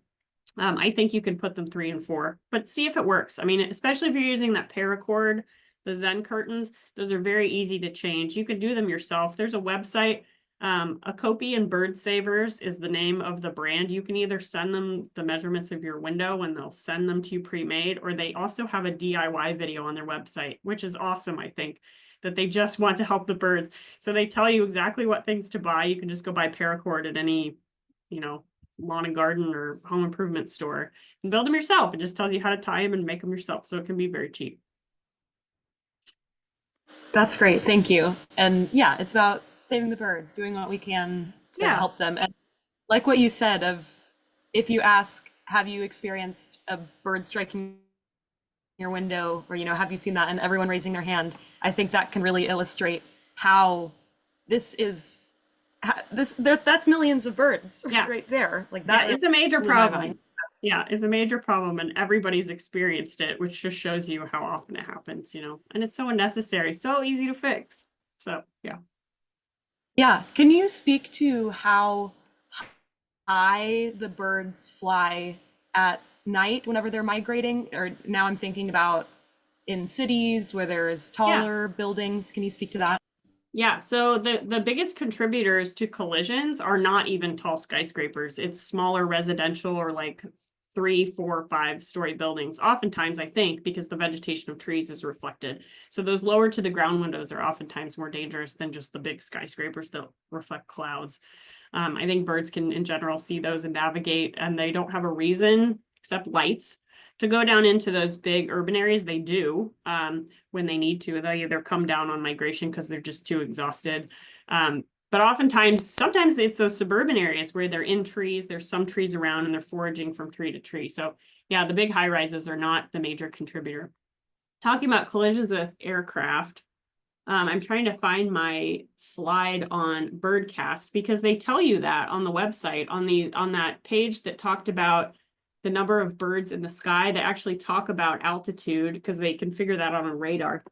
I think you can put them 3 and 4, but see if it works. I mean, especially if you're using that paracord, the Zen curtains, those are very easy to change. You can do them yourself. There's a website, Acopian Bird Savers is the name of the brand. You can either send them the measurements of your window and they'll send them to you pre-made, or they also have a DIY video on their website, which is awesome, I think, that they just want to help the birds. So they tell you exactly what things to buy. You can just go buy paracord at any, you know, lawn and garden or home improvement store and build them yourself. It just tells you how to tie them and make them yourself. So it can be very cheap. That's great. Thank you. And yeah, it's about saving the birds, doing what we can to help them. And like what you said of, if you ask, have you experienced a bird striking your window, or, you know, have you seen that? And everyone raising their hand, I think that can really illustrate how this is that's millions of birds right there. Like that is a major problem. Yeah, it's a major problem and everybody's experienced it, which just shows you how often it happens, you know, and it's so unnecessary, so easy to fix. So, yeah. Yeah. Can you speak to how high the birds fly at night whenever they're migrating? Or now I'm thinking about in cities where there's taller buildings. Can you speak to that? Yeah, so the biggest contributors to collisions are not even tall skyscrapers. It's smaller residential or like 3, 4, 5-story buildings. Oftentimes, I think, because the vegetation of trees is reflected. So those lower to the ground windows are oftentimes more dangerous than just the big skyscrapers that reflect clouds. I think birds can, in general, see those and navigate, and they don't have a reason except lights to go down into those big urban areas. They do when they need to. They either come down on migration because they're just too exhausted. But oftentimes, sometimes it's those suburban areas where they're in trees. There's some trees around and they're foraging from tree to tree. So yeah, the big high rises are not the major contributor. Talking about collisions with aircraft, I'm trying to find my slide on Birdcast because they tell you that on the website, on that page that talked about the number of birds in the sky. They actually talk about altitude because they can figure that out on radar.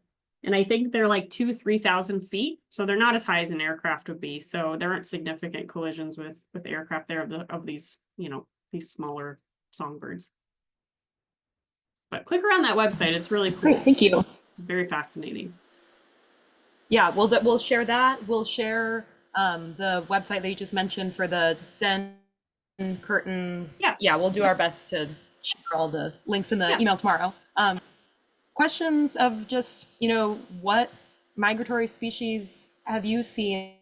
And I think they're like 2,000-3,000 feet. So they're not as high as an aircraft would be. So there aren't significant collisions with aircraft there of these, you know, these smaller songbirds. But click around that website. It's really cool. Great, thank you. Very fascinating. Yeah, we'll share that. We'll share the website that you just mentioned for the Zen curtains. Yeah, we'll do our best to share all the links in the email tomorrow. Questions of just, you know, what migratory species have you seen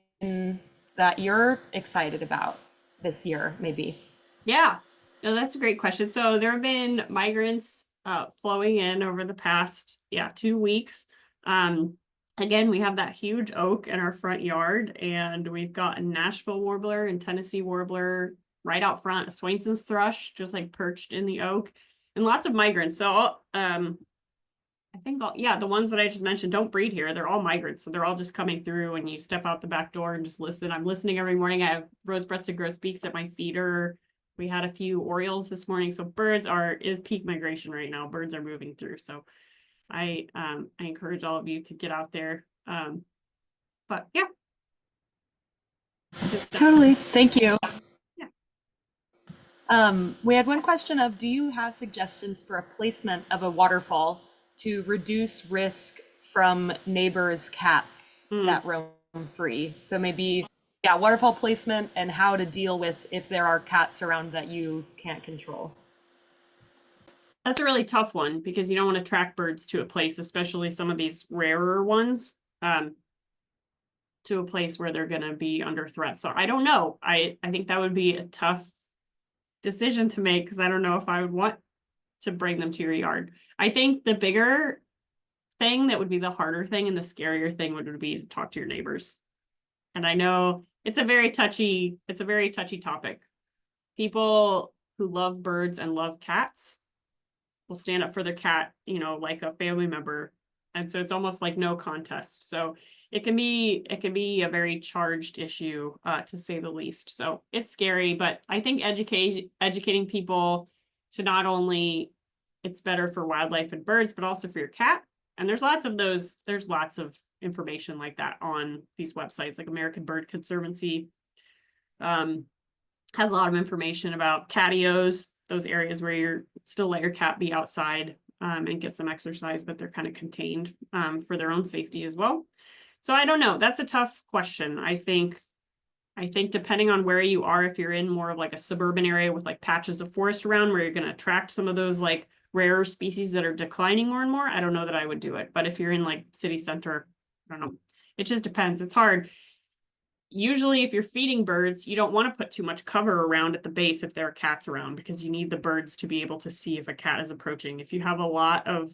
that you're excited about this year, maybe? Yeah, no, that's a great question. So there have been migrants flowing in over the past 2 weeks. Again, we have that huge oak in our front yard, and we've got a Nashville warbler and Tennessee warbler right out front, a Swainson's thrush just like perched in the oak, and lots of migrants. So I think the ones that I just mentioned don't breed here. They're all migrants. So they're all just coming through and you step out the back door and just listen. I'm listening every morning. I have rose-breasted grosbeaks at my feeder. We had a few orioles this morning. So birds is peak migration right now. Birds are moving through. So I encourage all of you to get out there. But yeah. Totally. Thank you. Yeah. We had one question of, do you have suggestions for a placement of a waterfall to reduce risk from neighbors' cats that roam free? So maybe, yeah, waterfall placement and how to deal with if there are cats around that you can't control. That's a really tough one because you don't want to track birds to a place, especially some of these rarer ones, to a place where they're going to be under threat. So I don't know. I think that would be a tough decision to make because I don't know if I would want to bring them to your yard. I think the bigger thing that would be the harder thing and the scarier thing would be to talk to your neighbors. And I know it's a very touchy topic. People who love birds and love cats will stand up for their cat, you know, like a family member. And so it's almost like no contest. So it can be a very charged issue, to say the least. So it's scary, but I think educating people to not only it's better for wildlife and birds, but also for your cat. And there's lots of information like that on these websites, like American Bird Conservancy has a lot of information about catios, those areas where you're still let your cat be outside and get some exercise, but they're kind of contained for their own safety as well. So I don't know. That's a tough question. I think depending on where you are, if you're in more of like a suburban area with like patches of forest around where you're going to attract some of those like rarer species that are declining more and more, I don't know that I would do it. But if you're in like city center, I don't know. It just depends. It's hard. Usually if you're feeding birds, you don't want to put too much cover around at the base if there are cats around because you need the birds to be able to see if a cat is approaching. If you have a lot of,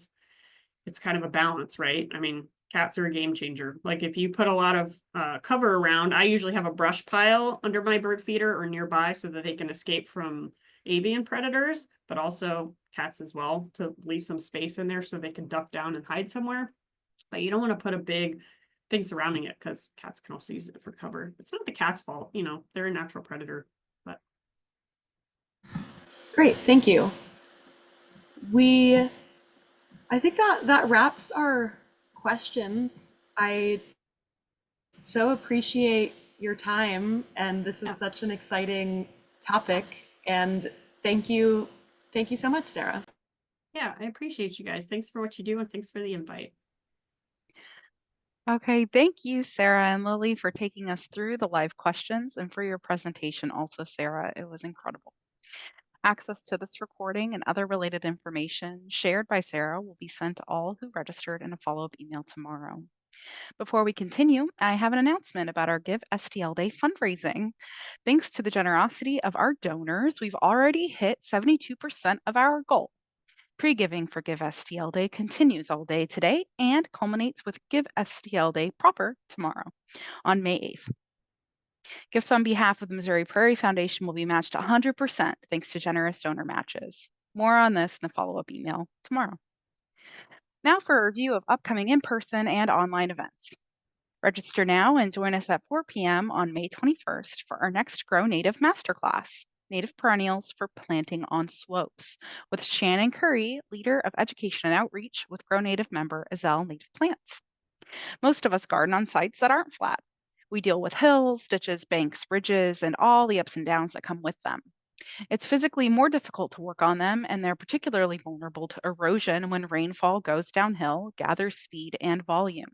it's kind of a balance, right? I mean, cats are a game changer. Like if you put a lot of cover around, I usually have a brush pile under my bird feeder or nearby so that they can escape from avian predators, but also cats as well, to leave some space in there so they can duck down and hide somewhere. But you don't want to put a big thing surrounding it because cats can also use it for cover. It's not the cat's fault, you know, they're a natural predator. But Great, thank you. I think that wraps our questions. I so appreciate your time, and this is such an exciting topic. And thank you so much, Sarah. Yeah, I appreciate you guys. Thanks for what you do and thanks for the invite. Okay, thank you, Sarah and Lily, for taking us through the live questions and for your presentation also, Sarah. It was incredible. Access to this recording and other related information shared by Sarah will be sent to all who registered in a follow-up email tomorrow. Before we continue, I have an announcement about our Give STL Day fundraising. Thanks to the generosity of our donors, we've already hit 72% of our goal. Pre-giving for Give STL Day continues all day today and culminates with Give STL Day proper tomorrow on May 8th. Gifts on behalf of the Missouri Prairie Foundation will be matched 100% thanks to generous donor matches. More on this in the follow-up email tomorrow. Now for a review of upcoming in-person and online events. Register now and join us at 4 p.m. on May 21st for our next Grow Native Masterclass, Native Perennials for Planting on Slopes, with Shannon Curry, Leader of Education and Outreach with Grow Native member Azelle Native Plants. Most of us garden on sites that aren't flat. We deal with hills, ditches, banks, ridges, and all the ups and downs that come with them. It's physically more difficult to work on them, and they're particularly vulnerable to erosion when rainfall goes downhill, gathers speed and volume.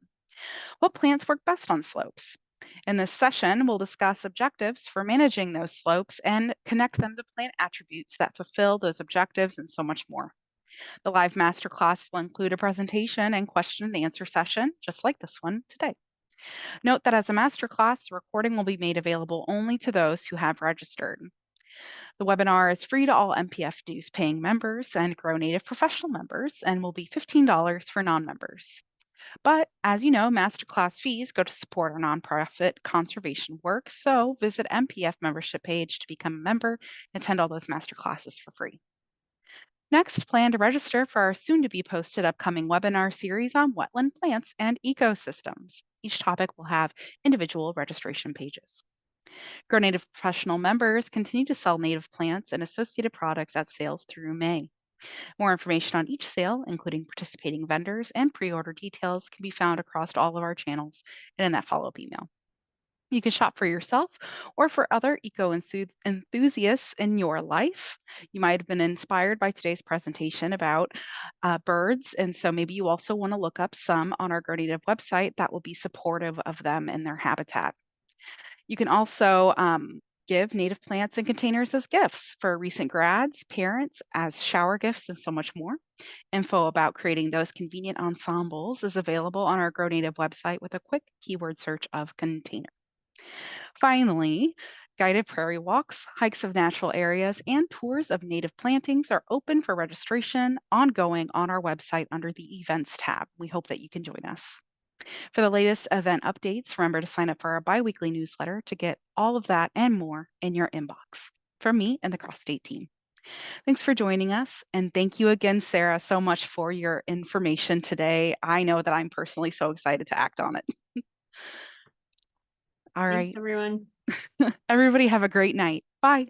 What plants work best on slopes? In this session, we'll discuss objectives for managing those slopes and connect them to plant attributes that fulfill those objectives and so much more. The live masterclass will include a presentation and question and answer session, just like this one today. Note that as a masterclass, the recording will be made available only to those who have registered. The webinar is free to all MPF dues paying members and Grow Native professional members and will be $15 for non-members. But as you know, masterclass fees go to support our nonprofit conservation work, so visit MPF membership page to become a member and attend all those masterclasses for free. Next, plan to register for our soon-to-be posted upcoming webinar series on wetland plants and ecosystems. Each topic will have individual registration pages. Grow Native professional members continue to sell native plants and associated products at sales through May. More information on each sale, including participating vendors and pre-order details, can be found across all of our channels and in that follow-up email. You can shop for yourself or for other enthusiasts in your life. You might have been inspired by today's presentation about birds, and so maybe you also want to look up some on our Grow Native website that will be supportive of them in their habitat. You can also give native plants in containers as gifts for recent grads, parents, as shower gifts, and so much more. Info about creating those convenient ensembles is available on our Grow Native website with a quick keyword search of container. Finally, guided prairie walks, hikes of natural areas, and tours of native plantings are open for registration ongoing on our website under the Events tab. We hope that you can join us. For the latest event updates, remember to sign up for our biweekly newsletter to get all of that and more in your inbox. From me and the Cross State team. Thanks for joining us. And thank you again, Sarah, so much for your information today. I know that I'm personally so excited to act on it. All right. Thanks, everyone. Everybody have a great night. Bye.